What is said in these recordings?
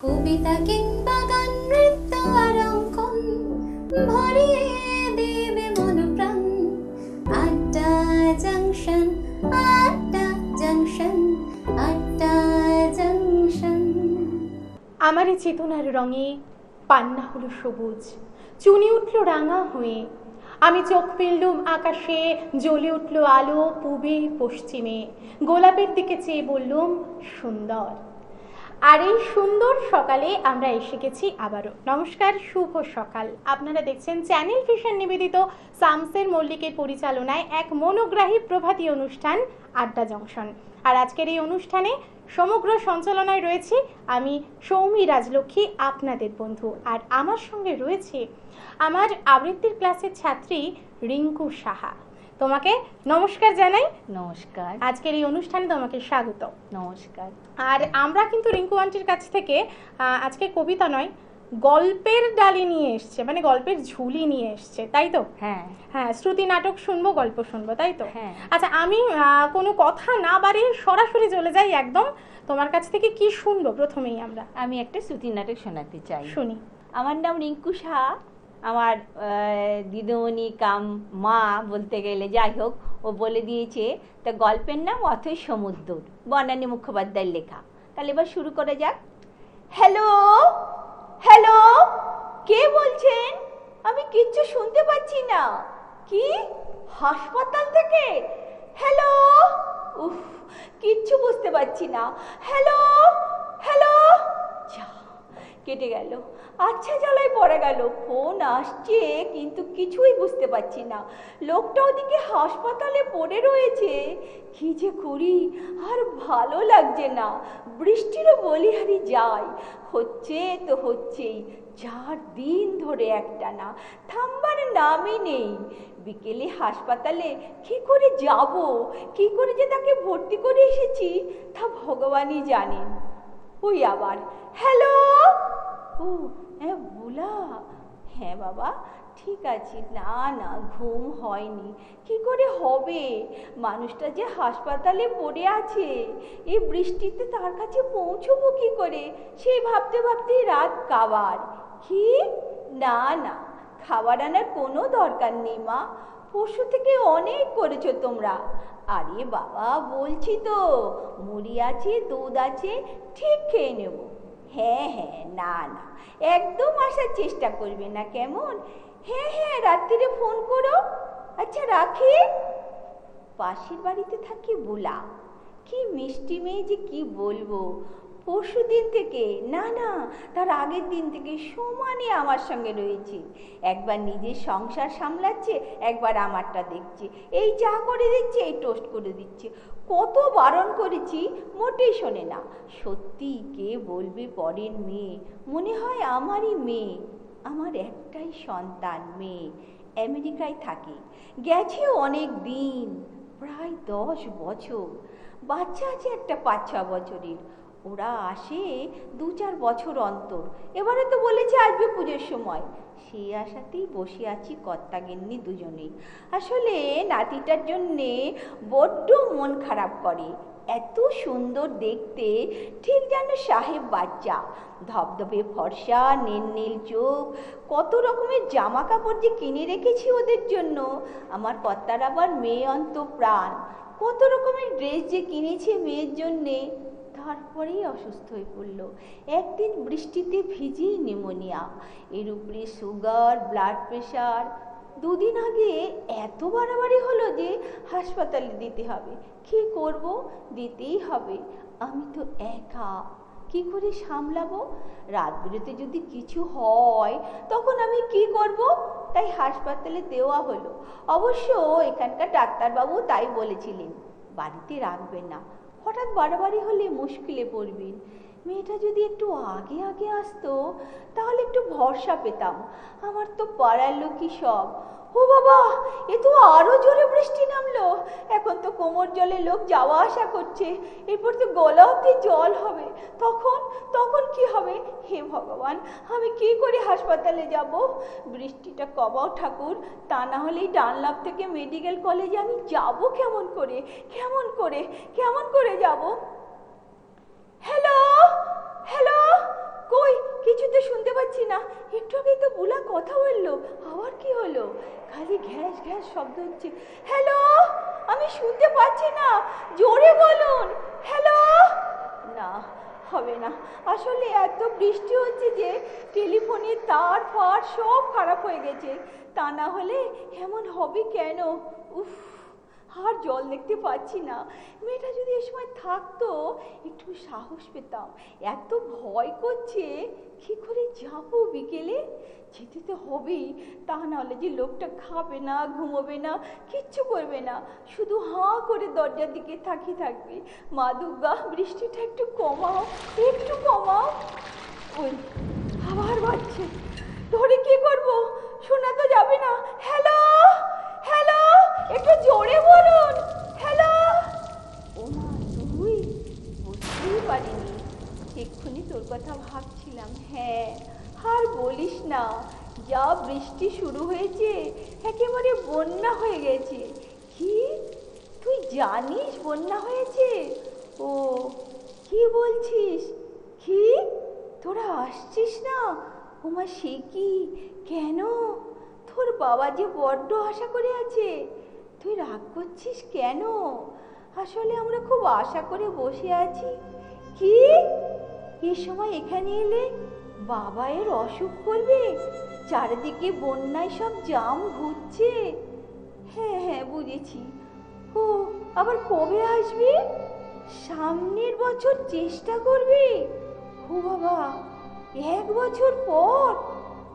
কবিতা কিংবা গান, নৃত্য আর অঙ্কন ভরিয়ে দেবে মন প্রাণ। আড্ডা জাংশন, আড্ডা জাংশন, আড্ডা জাংশন। আমারই চেতনার রঙে পান্না হলো সবুজ, চুনি উঠল রাঙা হয়ে। আমি চোখ ফেললুম আকাশে, জ্বলে উঠল আলো পূবে পশ্চিমে। গোলাপের দিকে চেয়ে বললুম সুন্দর। আর এই সুন্দর সকালে আমরা এসে গেছি আবারও। নমস্কার, শুভ সকাল। আপনারা দেখছেন চ্যানেল ভিশন নিবেদিত শামসের মল্লিকের পরিচালনায় এক মনোগ্রাহী প্রভাতী অনুষ্ঠান আড্ডা জংশন। আর আজকের এই অনুষ্ঠানে সমগ্র সঞ্চালনায় রয়েছি আমি সৌমি রাজলক্ষ্মী, আপনাদের বন্ধু। আর আমার সঙ্গে রয়েছে আমার আবৃত্তির ক্লাসের ছাত্রী রিঙ্কু সাহা। তোমাকে নমস্কার জানাই। নমস্কার। আজকের এই অনুষ্ঠানে তোমাকে স্বাগত। নমস্কার। আর আমরা কিন্তু রিঙ্কু আন্টির কাছ থেকে আজকে কবিতা নয়, গল্পের ডালি নিয়ে এসছে, মানে গল্পের ঝুলি নিয়ে এসছে, তাই তো? হ্যাঁ হ্যাঁ, শ্রুতি নাটক শুনবো, গল্প শুনবো, তাই তো? হ্যাঁ। আচ্ছা, আমি কোনো কথা না বাড়িয়ে সরাসরি চলে যাই একদম। তোমার কাছ থেকে কি শুনবো প্রথমেই আমরা? আমি একটা শ্রুতি নাটক শোনাতে চাই। শুনি। আমার নাম রিঙ্কু সাহা। আমার দিদিমণি কাম মা বলতে গেলে, যাই হোক, ও বলে দিয়েছে। তা গল্পের নাম অথৈ সমুদ্র, বনানী মুখোপাধ্যায়ের লেখা। তাহলে এবার শুরু করা যাক। হ্যালো হ্যালো, কে বলছেন? আমি কিচ্ছু শুনতে পাচ্ছি না। কি, হাসপাতাল থেকে? হ্যালো, উফ, কিচ্ছু বুঝতে পারছি না। হ্যালো হ্যালো, যা, কেটে গেল। আচ্ছা, জ্বালায় পড়ে গেল। ফোন আসছে কিন্তু কিছুই বুঝতে পারছি না। লোকটা ওদিকে হাসপাতালে পড়ে রয়েছে। কি যে করি, আর ভালো লাগছে না। বৃষ্টিরও বলিহারি যায়, হচ্ছে তো হচ্ছেই, 4 দিন ধরে একটানা, থামবার নামই নেই। বিকেলে হাসপাতালে কি করে যাব, কি করে যে তাকে ভর্তি করে এসেছি তা ভগবানই জানেন। ওই আবার হ্যালো। ও হ্যাঁ, বুলা। হ্যাঁ বাবা, ঠিক আছে। না না, ঘুম হয়নি। কি করে হবে? মানুষটা যে হাসপাতালে পড়ে আছে, এই বৃষ্টিতে তার কাছে পৌঁছবো কি করে, সেই ভাবতে ভাবতেই রাত কাবার। কি, না না, খাবার আনার কোনো দরকার নেই মা, পরশু থেকে অনেক করেছো তোমরা। আরে বাবা, বলছি তো, মুড়ি আছে, দুধ আছে, ঠিক খেয়ে নেব। হ্যাঁ হ্যাঁ, না না, একদম আসার চেষ্টা করবে না, কেমন? হ্যাঁ হ্যাঁ, রাত্রিরে ফোন করো। আচ্ছা, রাখি। পাশের বাড়িতে থাকি বুলা, কি মিষ্টি মেয়ে যে কি বলবো। পরশু দিন থেকে, না না, তার আগের দিন থেকে সমানে আমার সঙ্গে রয়েছে। একবার নিজের সংসার সামলাচ্ছে, একবার আমারটা দেখছে। এই চা করে দিচ্ছে, এই টোস্ট করে দিচ্ছে। কত বারণ করেছি, মোটেই শোনে না। সত্যি, কে বলবে পরের মেয়ে, মনে হয় আমারই মেয়ে। আমার একটাই সন্তান, মেয়ে, আমেরিকায় থাকে, গেছে অনেক দিন, প্রায় 10 বছর। বাচ্চা আছে একটা 5-6 বছরের। ওরা আসে 2-4 বছর অন্তর। এবারে তো বলেছে আসবে পুজোর সময়। সেই আশাতেই বসে আছি কর্তা গিন্নি দুজনেই। আসলে নাতিটার জন্যে বড্ড মন খারাপ করে। এত সুন্দর দেখতে, ঠিক যেন সাহেব বাচ্চা, ধবধবে ফর্সা, নীল নীল চোখ। কত রকমের জামা কাপড় যে কিনে রেখেছি ওদের জন্য। আমার কর্তার আবার মেয়ে অন্তঃপ্রাণ, কত রকমের ড্রেস যে কিনেছে মেয়ের জন্যে। তারপরেই অসুস্থ হয়ে পড়লো। একদিন বৃষ্টিতে ভিজেই নিউমোনিয়া, এর উপরে সুগার, ব্লাড প্রেশার। 2 দিন আগে এত বাড়াবাড়ি হলো যে হাসপাতালে দিতে হবে। কি করব, দিতেই হবে। আমি তো একা, কি করে সামলাবো? রাত বিরেতে যদি কিছু হয় তখন আমি কি করব? তাই হাসপাতালে দেওয়া হলো। অবশ্য এখানকার ডাক্তারবাবু তাই বলেছিলেন, বাড়িতে রাখবেন না, হঠাৎ বাড়াবাড়ি হলে মুশকিলে পড়বেন। মেয়েটা যদি একটু আগে আগে আসতো তাহলে একটু ভরসা পেতাম। আমার তো পাড়ার লোকই সব। ও বাবা, এ তো আরো জোরে বৃষ্টি নামলো। এখন তো কোমর জলে লোক যাওয়া আসা করছে, এরপর তো গলা অবধি জল হবে। তখন তখন কি হবে? হে ভগবান, আমি কি করে হাসপাতালে যাব? বৃষ্টিটা কমাও ঠাকুর, তা না হলে ডানলাভ থেকে মেডিকেল কলেজে আমি যাব কেমন করে, কেমন করে, কেমন করে যাব? হ্যালো হ্যালো, একটু আগেই তো বুলা কথা বললো, আবার কি হলো? খালি ঘ্যাস ঘ্যাস শব্দ হচ্ছে। হ্যালো, আমি শুনতে পাচ্ছি না, জোরে বলুন। হ্যালো। না, হবে না। আসলে এত বৃষ্টি হচ্ছে যে টেলিফোনের তার ফার সব খারাপ হয়ে গেছে। তা না হলে এমন হবে কেন? উফ, আর জল দেখতে পাচ্ছি না। মেয়েটা যদি এ সময় থাকতো একটু সাহস পেতাম। এত ভয় করছে, কি করে যাবো বিকেলে? যেতে তো হবেই, তা নাহলে যে লোকটা খাবে না, ঘুমোবে না, কিচ্ছু করবে না, শুধু হাঁ করে দরজার দিকে তাকিয়ে থাকবে। মা দুর্গা, বৃষ্টিটা একটু কমাও, একটু কমাও। ওই আবার বাজছে, ধরে কি করবো? শোনা তো যাবে না। হ্যালো, হ্যালো, একটু জোরে বলুন। হ্যালো। ও মা, তুই? বুঝতেই পারিনি, এক্ষুনি তোর কথা ভাবছিলাম। হ্যাঁ, আর বলিস না, যা বৃষ্টি শুরু হয়েছে, একেবারে বন্যা হয়ে গেছে। কি, তুই জানিস বন্যা হয়েছে? ও, কি বলছিস? কি, তোরা আসছিস না? ওমা, সে কি? কেন? তোর বাবা যে বড্ড আশা করে আছে, তুই রাগ করছিস কেন? আসলে আমরা খুব আশা করে বসে আছি। কি, এ সময় এখানে এলে বাবায়ের অসুখ করবে? চারিদিকে বন্যায় সব জাম ঘুরছে। হ্যাঁ হ্যাঁ, বুঝেছি। ও, আবার কবে আসবি? সামনের বছর চেষ্টা করবি? ও বাবা, 1 বছর পর?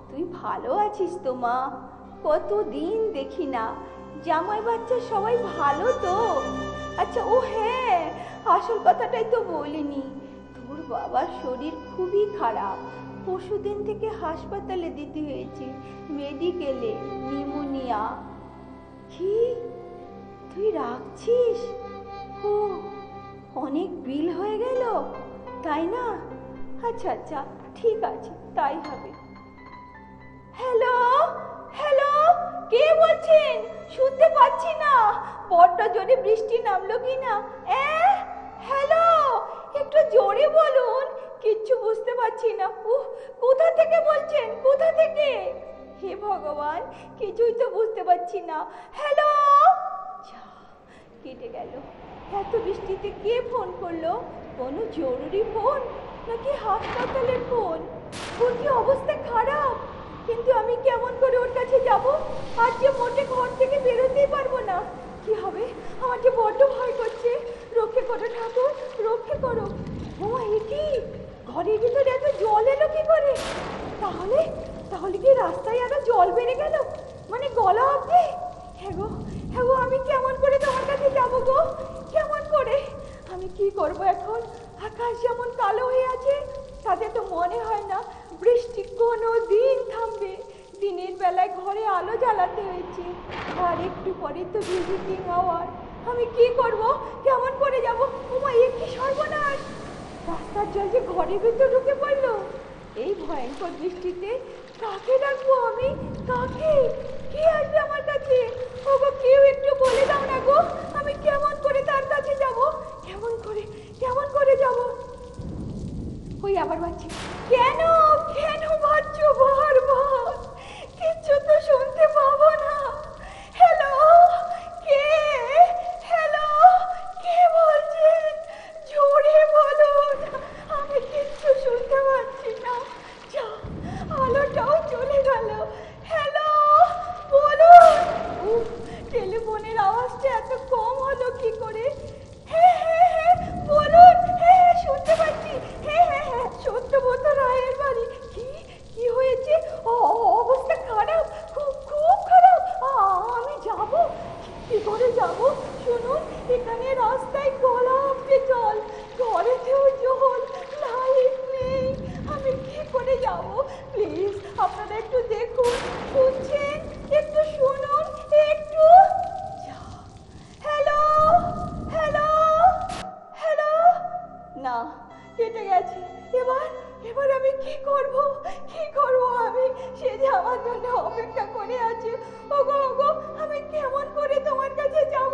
তুই ভালো আছিস তো মা? কতদিন দেখি না। জামাই বাচ্চা সবাই ভালো তো? আচ্ছা, ও হ্যাঁ, আসল কথাটাই তো বলিনি। তোর বাবার শরীর খুবই খারাপ। পরশুদিন থেকে হাসপাতালে দিতে হয়েছে, মেডিকেলে, নিউমোনিয়া। কি, তুই রাখছিস? ও, অনেক বিল হয়ে গেল, তাই না? আচ্ছা আচ্ছা, ঠিক আছে, তাই হবে। হ্যালো, হ্যালো, কে বলছেন? শুনতে পাচ্ছি না, বড্ড জোরে বৃষ্টি নামলো কি না? হ্যালো, একটু জোরে বলুন, কিচ্ছু বুঝতে পারছি না। কোথা থেকে বলছেন? কোথা থেকে? হে ভগবান, কিছুই তো বুঝতে পারছি না। হ্যালো। কেটে গেল। এত বৃষ্টিতে কে ফোন করলো? কোনো জরুরি ফোন নাকি হাসপাতালের ফোন? ওর কি অবস্থা খারাপ? কিন্তু আমি কেমন করে ওর কাছে যাব? আজ যে মোটে ঘর থেকে বেরোতেই পারবো না। কি হবে? আমার যে বড্ড ভয় করছে। রক্ষে করো ঠাকুর, রক্ষে করো। ও এ কি, ঘরের ভিতরে এত জল এলো কি করে? তাহলে তাহলে কি রাস্তায় আরো জল বেড়ে গেল, মানে গলা অবধি? হ্যাঁ গো, হ্যাঁ গো, আমি কেমন করে তোমার কাছে যাবো গো? কেমন করে? আমি কি করব এখন? আকাশ যেমন কালো হয়ে আছে, তাতে তো মনে হয় না বৃষ্টি কোনো দিন থামবে। দিনের বেলায় ঘরে আলো জ্বালাতে হয়েছে, আর একটু পরে তো ভিজিটিং আওয়ার। আমি কি করব? কেমন করে যাব? ওমা, এ কি সর্বনাশ! রাস্তার জল যে ঘরের ভিতর ঢুকে পড়লো। এই ভয়ঙ্কর বৃষ্টিতে কাকে ডাকবো আমি? কাকে? কে আসবে আমার কাছে? ওগো, কেউ একটু বলে দাও না গো, আমি কেমন করে তার কাছে যাব? কেমন করে যাব? ওই আবার বাজছে। কেন কেন বাজছো বারবার? কিচ্ছু তো শুনতে পাবো না। হ্যালো, কে? হ্যালো, কে বলছেন? জোরে বলুন, আমি কিচ্ছু শুনতে পাচ্ছি না। যা, আলোটাও চলে গেল। হ্যালো, বলুন। টেলিফোনের আওয়াজটা এত কম হলো কি করে? হ্যাঁ হ্যাঁ হ্যাঁ, বলুন। হ্যাঁ হ্যাঁ, শুনতে পাচ্ছি। হ্যাঁ হ্যাঁ হ্যাঁ, সত্যব্রত রায়ের বাড়ি। কি হয়েছে? অবস্থা খারাপ, খুব খুব খারাপ। আমি যাব? কি করে যাব? শুনুন, এখানে রাস্তায় গলা অবধি জল, ঘরেতেও জল, লাইট নেই। আমি কি করে যাব? প্লিজ আপনারা একটু দেখুন, শুনছেন? একটু শুনুন, একটু। Hello, hello, hello. না, কেটে গেছে। এবার আমি কি করব? কি করব আমি? সে যে আমার জন্য অপেক্ষা করে আছে। ওগো ওগো, আমি কেমন করে তোমার কাছে যাব?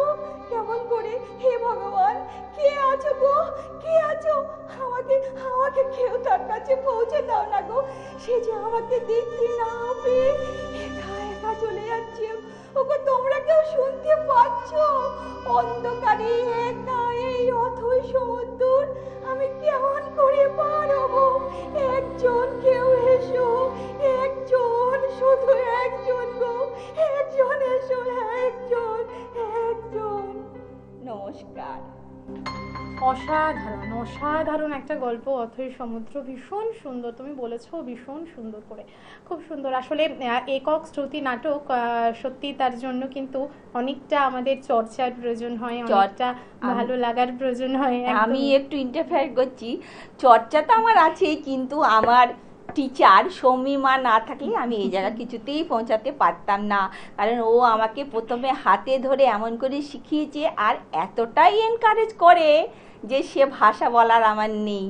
কেমন করে? হে ভগবান, কে আছো গো, কে আছো? আমাকে আমাকে কেউ তার কাছে পৌঁছে দাও না গো। সে যে আমাকে দেখতে না পেয়ে একা একা চলে যাচ্ছে। ওগো, তোমরা কেউ শুনতে পাচ্ছ? অন্ধকারে একা এই অথই সমুদ্র আমি কেমন করে পার হবো? একজন কেউ এসো, একজন, শুধু একজন গো, একজন এসো, একজন, একজন। নমস্কার। অসাধারণ অসাধারণ একটা গল্প অথৈ সমুদ্র, ভীষণ সুন্দর, তুমি বলেছো ভীষণ সুন্দর করে, খুব সুন্দর। আসলে একক শ্রুতি নাটক সত্যি তার জন্য কিন্তু অনেকটা আমাদের চর্চার প্রয়োজন হয়, অনেকটা ভালো লাগার প্রয়োজন হয়। আমি একটু ইন্টারফেয়ার করছি, চর্চা তো আমার আছে, কিন্তু আমার টিচার সৌমি মা না থাকলে আমি এই জায়গা কিছুতেই পৌঁছাতে পারতাম না। কারণ ও আমাকে প্রথমে হাতে ধরে এমন করে শিখিয়েছে, আর এতটাই এনকারেজ করে যে সে ভাষা বলার আমার নেই।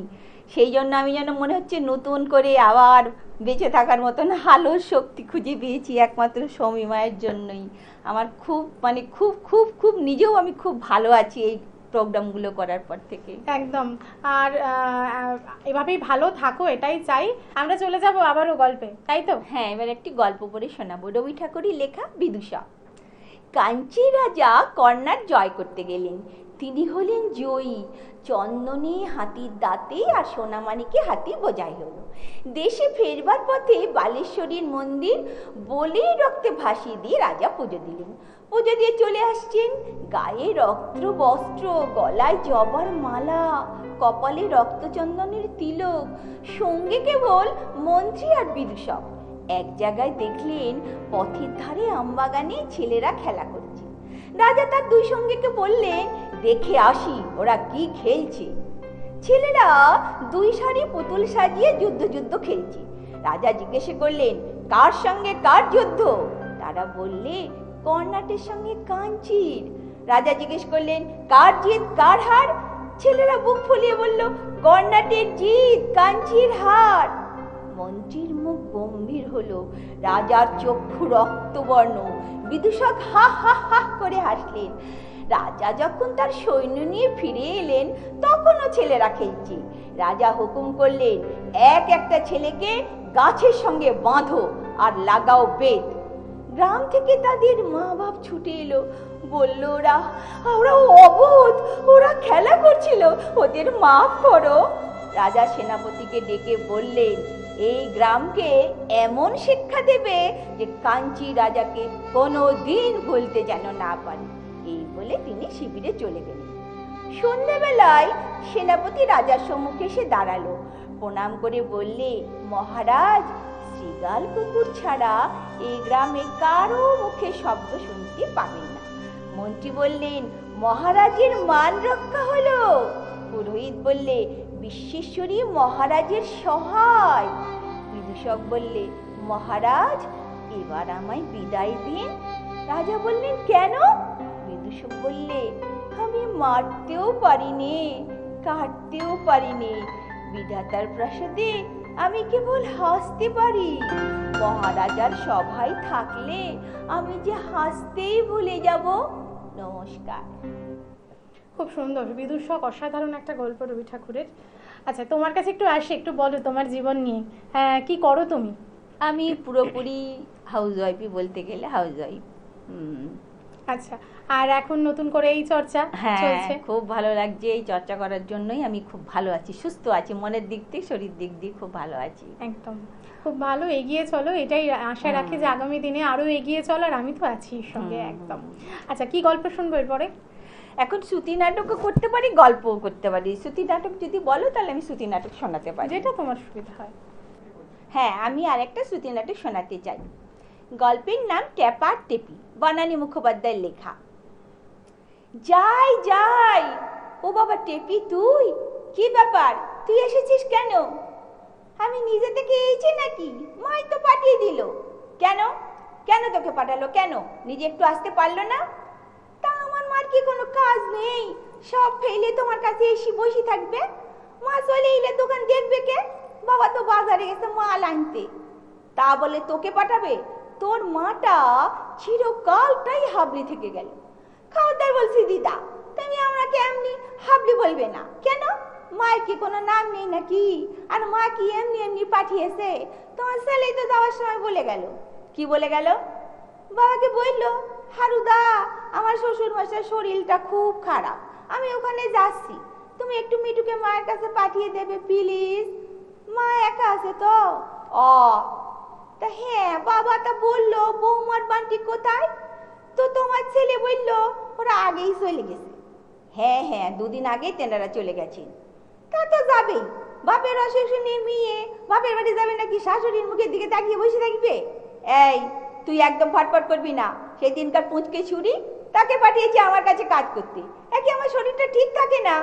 সেই জন্য আমি যেন মনে হচ্ছে নতুন করে আবার বেঁচে থাকার মতন আলোর শক্তি খুঁজে পেয়েছি একমাত্র সৌমি মায়ের জন্যই। আমার খুব মানে খুব খুব খুব নিজেও আমি খুব ভালো আছি এই প্রোগ্রামগুলো করার পর থেকে। একদম। আর এভাবেই ভালো থাকো, এটাই চাই। আমরা চলে যাব আবারও গল্পে, তাই তো? হ্যাঁ, এবার একটি গল্প পড়ে শোনাবো। রবি ঠাকুরের লেখা বিদুষা। কাঞ্চি রাজা কর্ণার জয় করতে গেলেন। তিনি হলেন জয়ী। চন্দনে হাতির দাঁতে আর সোনামানিকে হাতি বোঝাই হলো। দেশে ফেরবার পথে বালেশ্বরীর মন্দির বলেই রক্তে ভাসিয়ে দিয়ে রাজা পুজো দিলেন। পুজো দিয়ে চলে আসছেন, গায়ে রক্ত বস্ত্র, গলায় জবার মালা, কপালে রক্তচন্দনের তিলক, সঙ্গে কেবল মন্ত্রী আর বিদূষক। এক জায়গায় দেখলেন পথের ধারে আমবাগানে ছেলেরা খেলা করছে। রাজা তার দুই সঙ্গীকে বললেন, দেখে আসি ওরা কি খেলছে। ছেলেরা দুই সারি পুতুল সাজিয়ে যুদ্ধ খেলছে। রাজা জিজ্ঞেস করলেন, কার সঙ্গে কার যুদ্ধ? তারা বললে, কর্ণাটের সঙ্গে কাঞ্চির। রাজা জিজ্ঞেস করলেন, কার জিত কার হার? ছেলেরা বুক ফুলিয়ে বলল, কর্ণাটের জিত, কাঞ্চির হার। মন্ত্রীর মুখ গম্ভীর হলো, রাজার চক্ষু রক্তবর্ণ। বিদূষক হা হা হা করে হাসলেন। রাজা যখন তার সৈন্য নিয়ে ফিরে এলেন, তখনও ছেলেরা খেলছে। রাজা হুকুম করলেন, একটা ছেলেকে গাছের সঙ্গে বাঁধো আর লাগাও বেত। গ্রাম থেকে তাদের মা বাপ ছুটে এলো, বলল, ওরা অবোধ, ওরা খেলা করছিল, ওদের মাফ করো। রাজা সেনাপতিকে ডেকে বললেন, এই গ্রামকে এমন শিক্ষা দেবে যে কাঞ্চি রাজাকে কোনো দিন ভুলতে যেন না পারে। এই বলে তিনি শিবিরে চলে গেলেন। সন্ধ্যাবেলায় সেনাপতি রাজার সম্মুখে এসে দাঁড়ালো। প্রণাম করে বললে, মহারাজ, শ্রীগাল কুকুর ছাড়া এই গ্রামে কারো মুখে শব্দ শুনতে পাবেন না। মন্ত্রী বললেন, মহারাজের মান রক্ষা হলো। পুরোহিত বললে, বিশ্বেশ্বরী মহারাজের সহায়। বিদূষক বললে, মহারাজ, এবার আমায় বিদায় দিন। রাজা বললেন, কেন? বিদূষক বললে, আমি মারতেও পারিনি, কাটতেও পারিনি। বিধাতার প্রাসাদে আমি কেবল হাসতে পারি। মহারাজার সভায় থাকলে আমি যে হাসতেই ভুলে যাব। নমস্কার। খুব সুন্দর, বিদূষক, অসাধারণ একটা গল্প রবি ঠাকুরের। আচ্ছা, তোমার কাছে একটু আসি, একটু বলো তোমার জীবন নিয়ে। হ্যাঁ, কি করো তুমি? আমি পুরোপুরি হাউস ওয়াইফই, বলতে গেলে হাউস ওয়াইফ। আচ্ছা, আর এখন নতুন করে এই চর্চা চলছে? খুব ভালো লাগছে। এই চর্চা করার জন্যই আমি খুব ভালো আছি, সুস্থ আছি, মনের দিক থেকে শরীর দিক দিয়ে খুব ভালো আছি। একদম, খুব ভালো, এগিয়ে চলো, এটাই আশা রাখি যে আগামী দিনে আরো এগিয়ে চলো, আর আমি তো আছি সঙ্গে একদম। আচ্ছা, কি গল্প শুনবো এরপরে? এখন শ্রুতি নাটকও করতে পারি, গল্পও করতে পারি। শ্রুতি নাটক যদি বলো তাহলে আমি শ্রুতি নাটক শোনাতে পারি, যেটা তোমার সুবিধা হয়। হ্যাঁ, আমি আরেকটা শ্রুতি নাটক শোনাতে চাই। গল্পের নাম ট্যাপা টেপি, বনানী মুখোপাধ্যায়ের লেখা। যাই যাই। ও বাবা টেপি, তুই? কি ব্যাপার, তুই এসেছিস কেন? আমি নিজে থেকে এসেছি নাকি? মাই তো পাঠিয়ে দিল। কেন? কেন তোকে পাঠালো? কেন নিজে একটু আসতে পারলো না? তা আমার মার কি কোনো কাজ নেই? সব ফেলে তোমার কাছে এসে বসে থাকবে? মা চলে এলে দোকান দেখবে কে? বাবা তো বাজারে গেছে মাল আনতে। তা বলে তোকে পাঠাবে? তোর মাটা চিরকালটাই হাবড়ি থেকে গেল। খবরদার বলছি দিদা, তুমি আমাকে এমনি হাবলি বলবে না কেন? মায়ের কি কোনো নাম নেই নাকি? আর মা কি এমনি এমনি পাঠিয়েছে? তোমার ছেলেই তো যাওয়ার সময় বলে গেল। কি বলে গেল? বাবাকে বললো, হারুদা আমার শ্বশুর মশাইয়ের শরীরটা খুব খারাপ, আমি ওখানে যাচ্ছি, তুমি একটু মিঠুকে মায়ের কাছে পাঠিয়ে দেবে প্লিজ, মা একা আছে তো। ও তা হ্যাঁ, বাবাটা বললো বৌমার বান্টি কোথায়? তো তোমার ছেলে বললো ওরা আগেই চলে গেছে। হ্যাঁ হ্যাঁ, দুদিন আগেই তেনারা চলে গেছেন। তা তো যাবেই, বাপের অসুখ নিয়ে মেয়ে বাপের বাড়ি যাবে নাকি শাশুড়ির মুখের দিকে তাকিয়ে বসে থাকবে? এই তুই একদম ফটফট করবি না। সেই দিনকার পুঁচকে ছুরি তাকে পাঠিয়েছি আমার কাছে কাজ করতে, একে আমার শরীরটা ঠিক থাকে না,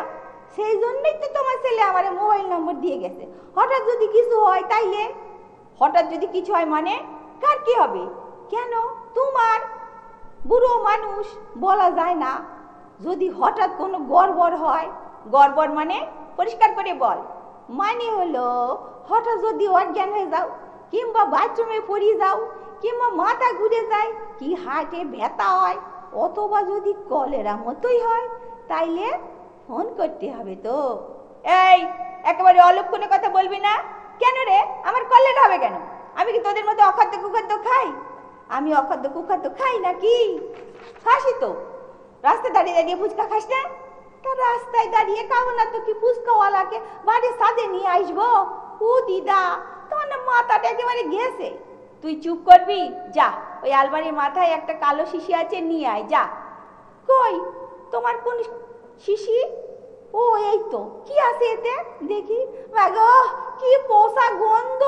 সেই জন্যই তো তোমার ছেলে আমার মোবাইল নম্বর দিয়ে গেছে। হঠাৎ যদি কিছু হয় তাইলে? হঠাৎ যদি কিছু হয় মানে কার কি হবে? কেন তোমার? বুড়ো মানুষ, বলা যায় না। যদি হঠাৎ কোনো গড়বড় হয়, গড়বড় মানে পরিষ্কার করে বল। মানে হলো হঠাৎ যদি অজ্ঞান হয়ে যাও, কিংবা বাথরুমে পড়ে যাও, কিংবা মাথা ঘুরে যায়, কি হার্টে ব্যথা হয়, অথবা যদি কলেরা মতোই হয়, তাইলে ফোন করতে হবে তো। এই একেবারে অলক্ষণে কথা বলবি না। কেন রে, আমার কলেরা হবে কেন? আমি কি তোদের মতো অখাদ্য কুখাদ্য খাই? আমি অখাদ্য কুখাদ্য খাই নাকি? খাসি তো। রাস্তায় দাঁড়িয়ে দাঁড়িয়ে ফুচকা খাস না? তা রাস্তায় দাঁড়িয়ে খাবো না তো কি ফুচকাওয়ালাকে বাড়ির সাথে নিয়ে আসবো? ও দিদা, তোমার না মাথাটা একেবারে গেছে। তুই চুপ করবি? যা, ওই আলমারির মাথায় একটা কালো শিশি আছে, নিয়ে আয় যা। কই তোমার কোন শিশি? ও এই তো, কি আছে এতে দেখি। গো কি পোষা গন্ধ।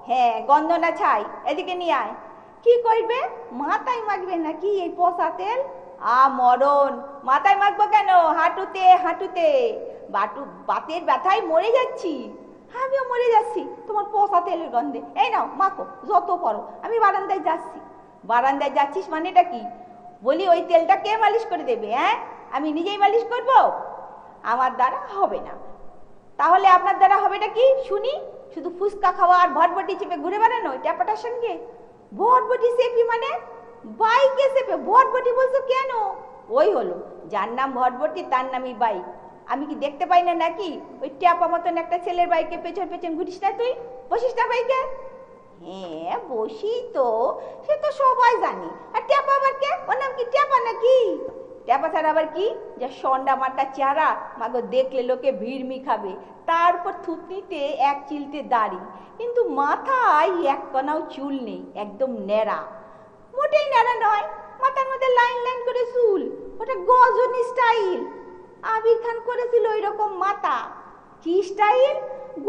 হ্যাঁ, গন্ধ না ছাই, এদিকে নিয়ে আয়। কি করবে? মাথায় মাখবে নাকি এই পোষা তেল? মরণ, মাথায় মাখবো কেন? হাঁটুতে হাঁটুতে। বাতের ব্যথায় মরে যাচ্ছি। আমিও মরে যাচ্ছি তোমার পোষা তেলের গন্ধে। এই নাও মাখো যত পারো, আমি বারান্দায় যাচ্ছি। বারান্দায় যাচ্ছিস মানেটা কি? বলি ওই তেলটা কে মালিশ করে দেবে? হ্যাঁ, আমি নিজেই মালিশ করব? আমার দ্বারা হবে না। তাহলে আপনার দ্বারা হবেটা কি শুনি? শুধু ফুচকা খাওয়া আর ভটভটি চেপে ঘুরে বেড়ানো ট্যাপাটার সঙ্গে? ভটভটি চেপি মানে? বাইকে চেপে ভটভটি বলছো কেন? ওই হলো, যার নাম ভটভটি তার নামই বাইক। আমি কি দেখতে পাই না নাকি? ওই ট্যাপা মতন একটা ছেলের বাইকে পেছন পেছন ঘুরিস না তুই? বসিস না বাইকে? হ্যাঁ বসি তো, সে তো সবাই জানি। আর ট্যাপা আবার কে? ওর নাম কি ট্যাপা নাকি? ট্যাপা ছাড়া আবার কি? যা সন্ডা মাটা চেহারা, মাগো দেখলে লোকে ভিড়মি খাবে। তারপর থুতনিতে এক চিলতে দাড়ি, কিন্তু মাথায় এক কণাও চুল নেই, একদম ন্যাড়া। মোটেই ন্যাড়া নয়, মাথার মধ্যে লাইন লাইন করে চুল, ওটা গজনী স্টাইল। আবির খান করেছিল ওই রকম মাথা। কি স্টাইল?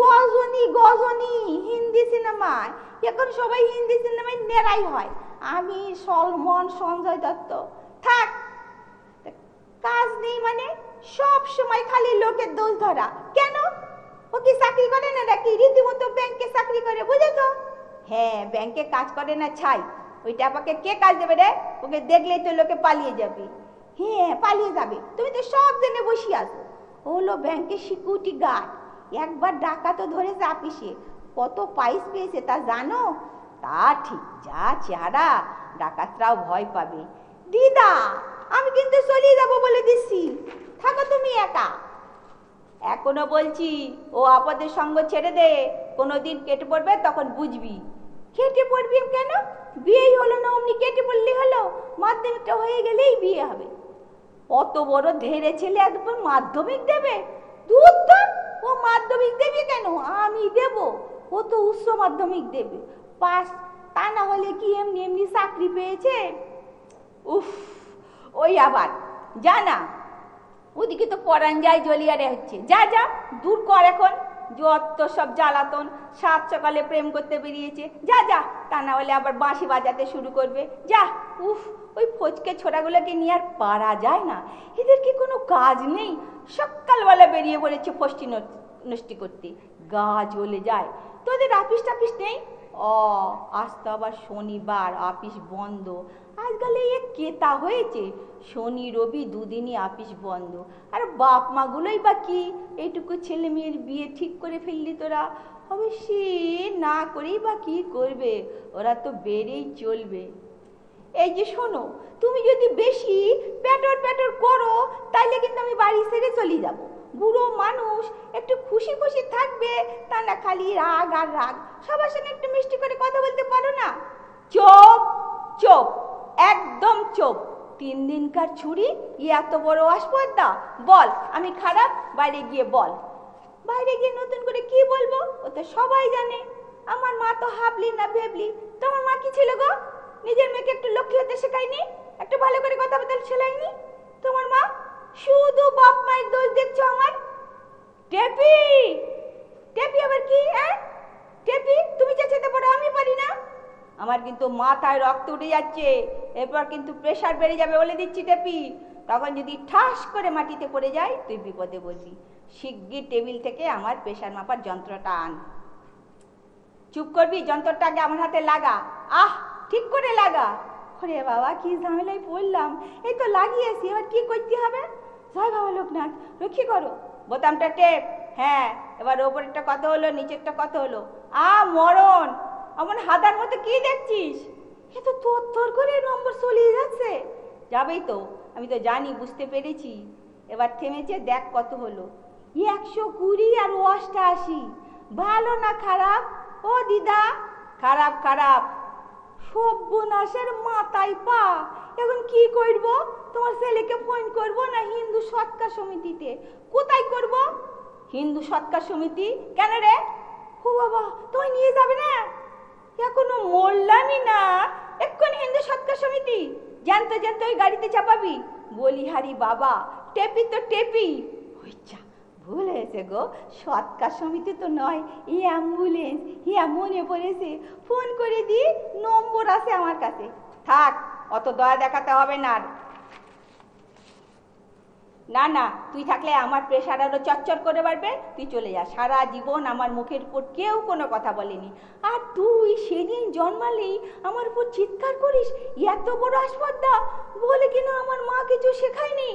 গজনী, গজনী হিন্দি সিনেমায়। এখন সবাই হিন্দি সিনেমায় ন্যাড়াই হয়। আমি, সলমন, সঞ্জয় দত্ত। থাক, কাজ নেই মানে সব সময় খালি লোকের দোষ ধরা। কেন? ও কি চাকরি করে না নাকি? রীতিমতো ব্যাংকে চাকরি করে, বুঝেছো? হ্যাঁ, ব্যাংকে কাজ করে না ছাই। ওই টাপাকে কে কাজ দেবে রে? ওকে দেখলেই তো লোকে পালিয়ে যাবে। হ্যাঁ, পালিয়ে যাবে। তুমি তো সব জেনে বসে আছো। ও হলো ব্যাংকের সিকিউরিটি গার্ড। একবার ডাকাতও ধরেছে আপিসে। কত পাইস পেয়েছে তা জানো? তা ঠিক, যা চেহারা, ডাকাতরাও ভয় পাবে। দিদা, আমি কিন্তু চলে যাবো বলে দিচ্ছি, থাকো তুমি একা। এখনো বলছি, ও আপদের সঙ্গ ছেড়ে দে, কোনোদিন কেটে পড়বে তখন বুঝবি। কেটে পড়বি কেন? বিয়েই হলো না, অমনি কেটে পড়লে হলো? মাধ্যমিকটা হয়ে গেলেই বিয়ে হবে। অত বড় ধেরে ছেলে একদম মাধ্যমিক দেবে? দূর তো, ও মাধ্যমিক দেবে কেন? আমি দেব। ও তো উচ্চ মাধ্যমিক দেবে, পাস। তা না হলে কি এমনি এমনি চাকরি পেয়েছে? উফ, ওই আবার জানা, ওদিকে তো পরান যায় জলিয়ারে হচ্ছে। যা যা, দূর কর এখন যত সব জ্বালাতন। সাত সকালে প্রেম করতে বেরিয়েছে, যা যা, তা না হলে আবার বাঁশি বাজাতে শুরু করবে। যা। উফ, ওই ফচকে ছোড়াগুলোকে নিয়ে আর পারা যায় না। এদের কি কোনো কাজ নেই? সকালবেলা বেরিয়ে পড়েছে ফষ্টি নষ্টি করতে, গা জ্বলে যায়। তোদের আপিস টাপিস নেই? আজ তো আবার শনিবার, আপিস বন্ধ। আজকাল এ কেতা হয়েছে, শনি রবি দুদিনই আপিস বন্ধ। আর বাপ মাগুলোই বা কি, এইটুকু ছেলে মেয়ের বিয়ে ঠিক করে ফেললি তোরা। অবশ্যই না করেই বা কি করবে, ওরা তো বেড়েই চলবে। এই যে শোনো, তুমি যদি বেশি প্যাটর প্যাটর করো তাইলে কিন্তু আমি বাড়ি ছেড়ে চলে যাব। বুড়ো মানুষ একটু খুশি খুশি থাকবে, তা না খালি রাগ আর রাগ। সবার সঙ্গে একটু মিষ্টি করে কথা বলতে পারো না? চোপ চোপ, একদম চোপ। 3 দিনকার ছুরি, এত বড় আসপর্দা? বল আমি খারাপ, বাইরে গিয়ে বল। বাইরে গিয়ে নতুন করে কি বলবো? ও তো সবাই জানে। আমার মা তো হাবলি না ভেবলি। তোমার মা কি ছিল গো? নিজের মেয়েকে একটু লক্ষ্মী হতে শেখায়নি? একটু ভালো করে কথা বলতে শেখায়নি তোমার মা? শুধু বাপ মায়ের দোষ দেখছো আমার। টেপি, টেপি আবার কি? টেপি, তুমি চেঁচাতে পারো, আমি পারি না? আমার কিন্তু মাথায় রক্ত উঠে যাচ্ছে, এরপর কিন্তু প্রেসার বেড়ে যাবে বলে দিচ্ছি টেপি। তখন যদি ঠাস করে মাটিতে পড়ে যায় তুই বিপদে বলবি। শিগগির টেবিল থেকে আমার প্রেসার মাপার যন্ত্রটা আন। চুপ করবি, যন্ত্রটা আগে আমার হাতে লাগা। ঠিক করে লাগা। ওরে বাবা, কি ঝামেলায় পড়লাম। এই তো লাগিয়েছি, এবার কি করতে হবে? জয় বাবা লোকনাথ, রক্ষী করো। বোতামটা টেপ। হ্যাঁ, এবার ওপরেরটা কত হলো, নিচেরটা কত হলো? মরণ, আমার হাদার মতো কি দেখছিস? এ তো তোর করে নম্বর চলিয়ে যাচ্ছে। যাবেই তো, আমি তো জানি, বুঝতে পেরেছি। এবার থেমেছে, দেখ কত হলো। 120 আর 88। ভালো না খারাপ? ও দিদা, খারাপ খারাপ। সর্বনাশের মাথায় পা। এখন কি করব? তোমার ছেলেকে ফোন করব না হিন্দু সৎকার সমিতিতে? কোথায় করব? হিন্দু সৎকার সমিতি? কেন রে? ও বাবা, তুমি নিয়ে যাবে না? এখনো মরলামই না, এক্ষুনি হিন্দু সৎকার সমিতি। জানতে জানতে ওই গাড়িতে চাপাবি? বলিহারি বাবা, টেপি তো টেপি। হইছা, ভুল হয়েছে গো, সৎকার সমিতি তো নয়, এই অ্যাম্বুলেন্স। মনে পড়েছে, ফোন করে দি, নম্বর আছে আমার কাছে। থাক, অত দয়া দেখাতে হবে না। না না, তুই থাকলে আমার প্রেশার আরো চচ্চর করে বাড়বে। তুই চলে যা। সারা জীবন আমার মুখের উপর কেউ কোনো কথা বলেনি, আর তুই সেদিন জন্মালেই আমার উপর চিৎকার করিস এত বড় আসপর্দা বলে কিনা আমার মা কিছু শেখায়নি।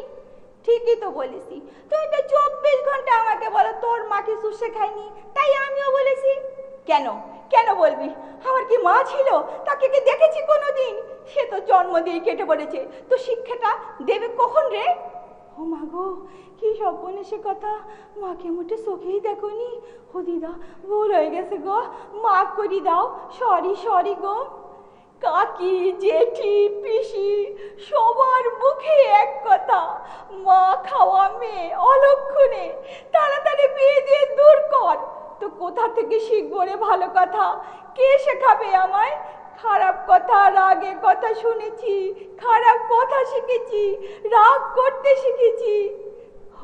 ঠিকই তো বলেছি, তুই তো 24 ঘন্টা আমাকে বলো তোর মা কিছু শেখায়নি, তাই আমিও বলেছি। কেন কেন বলবি? আমার কি মা ছিল? তাকে কি দেখেছি কোনোদিন? সে তো জন্ম দিয়ে কেটে পড়েছে, তো শিক্ষাটা দেবে কখন রে? ও মা গো, কি সর্বনেশে কথা, মাকে মোটে চোখেই দেখোনি। ও দিদা, ভুল হয়ে গেছে গো, মাফ করে দাও। সরি সরি গো। কাকি, জেঠি, পিসি সবার মুখে এক কথা, মা খাওয়া মেয়ে, অলক্ষণে, তাড়াতাড়ি বিয়ে দিয়ে দূর কর। তো কোথা থেকে শিখবো রে ভালো কথা? কে শেখাবে আমায়? খারাপ কথা, রাগে কথা শুনেছি, খারাপ কথা শিখেছি, রাগ করতে শিখেছি।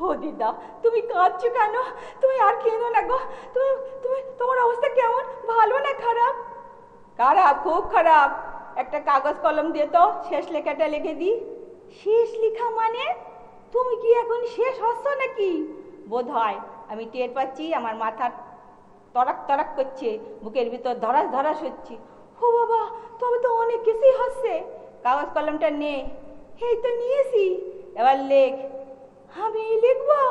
ও দিদা, তুমি কাঁদছো কেন? তুমি আর কেঁদো না গো। তুমি তুমি তোমার অবস্থা কেমন, ভালো না খারাপ? খারাপ, খুব খারাপ। একটা কাগজ কলম দিয়ে তো শেষ লেখাটা লিখে দি। শেষ লেখা মানে? তুমি কি এখন শেষ হচ্ছ নাকি? বোধ হয়, আমি টের পাচ্ছি আমার মাথা তরাক তরাক করছে, বুকের ভিতর ধরাস ধরাস হচ্ছে। ও বাবা, তবে তো অনেক কিছুই হচ্ছে। কাগজ কলমটা নে। এই তো নিয়েছি, এবার লেখ। আমি লিখবো?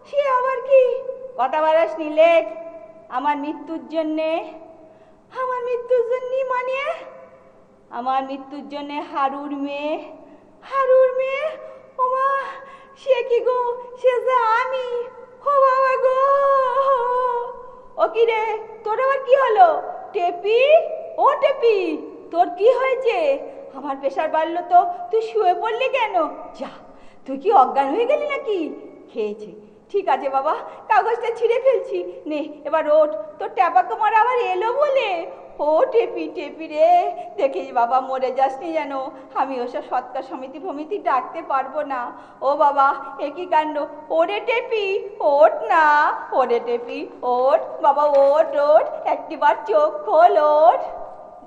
সে আবার কি? কথা বাড়াসনি, লেখ। আমার মৃত্যুর জন্যে। আমার মৃত্যুর জন্য মানে? আমার মৃত্যুর জন্যে হারুর মেয়ে। হারুর মেয়ে? ও মা, সে কি গো? সে যে আমি। ও বাবা গো। ও কি রে, তোর আবার কি হলো? টেপি, ও টেপি, তোর কি হয়েছে? আমার প্রেশার বাড়লো তো, তুই শুয়ে পড়লি কেন? যা, তুই কি অজ্ঞান হয়ে গেলি নাকি? খেয়েছে, ঠিক আছে বাবা, কাগজটা ছিঁড়ে ফেলছি। নে এবার ওঠ, তোর ট্যাপা তোমার আবার এলো বলে। ও টেপি, টেপি রে, দেখিস বাবা মরে যাসনি যেন। আমি ওসব সৎকার সমিতি ফমিতি ডাকতে পারবো না। ও বাবা, একই কাণ্ড। ওরে টেপি, ওঠ না। ওরে টেপি, ওঠ বাবা, ওঠ ওঠ, একটিবার চোখ খোল, ওঠ।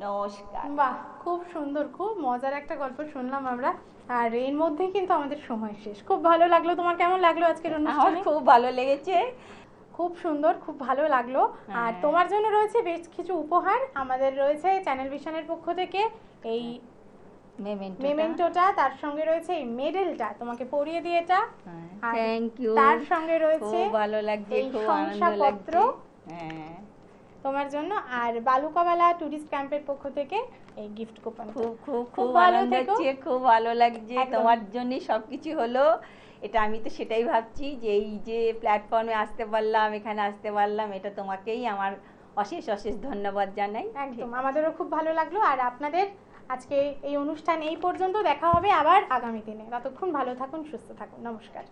নমস্কার। বাহ, খুব সুন্দর, খুব মজার একটা গল্প শুনলাম আমরা। আর এর মধ্যে কিন্তু আমাদের সময় শেষ। খুব ভালো লাগলো। তোমার কেমন লাগলো আজকের অনুষ্ঠানে? খুব ভালো লেগেছে, খুব সুন্দর, খুব ভালো লাগলো। আর তোমার জন্য রয়েছে বেশ কিছু উপহার। আমাদের রয়েছে চ্যানেল ভিশনের পক্ষ থেকে এই মেমেন্টোটা, তার সঙ্গে রয়েছে এই মেডেলটা, তোমাকে পরিয়ে দিয়ে এটা। Thank you. তার সঙ্গে রয়েছে খুব ভালো লাগছে, এই খুব আনন্দ লাগছে। শংসাপত্র। হ্যাঁ, তোমার জন্য, আর বালুকাবালা টুরিস্ট ক্যাম্পের পক্ষ থেকে এই গিফট কুপন। খুব খুব খুব খুব ভালো আনন্দ থেকো। হচ্ছে, খুব ভালো লাগছে, একদম। তোমার জন্যই সব কিছু হলো। এটা আমি তো সেটাই ভাবছি যে এই যে প্ল্যাটফর্মে আসতে পারলাম, এখানে আসতে পারলাম, এটা তোমাকেই আমার অশেষ অশেষ ধন্যবাদ জানাই। একদম, আমাদেরও খুব ভালো লাগলো। আর আপনাদের আজকে এই অনুষ্ঠান এই পর্যন্ত, দেখা হবে আবার আগামী দিনে। ততক্ষণ ভালো থাকুন, সুস্থ থাকুন, নমস্কার।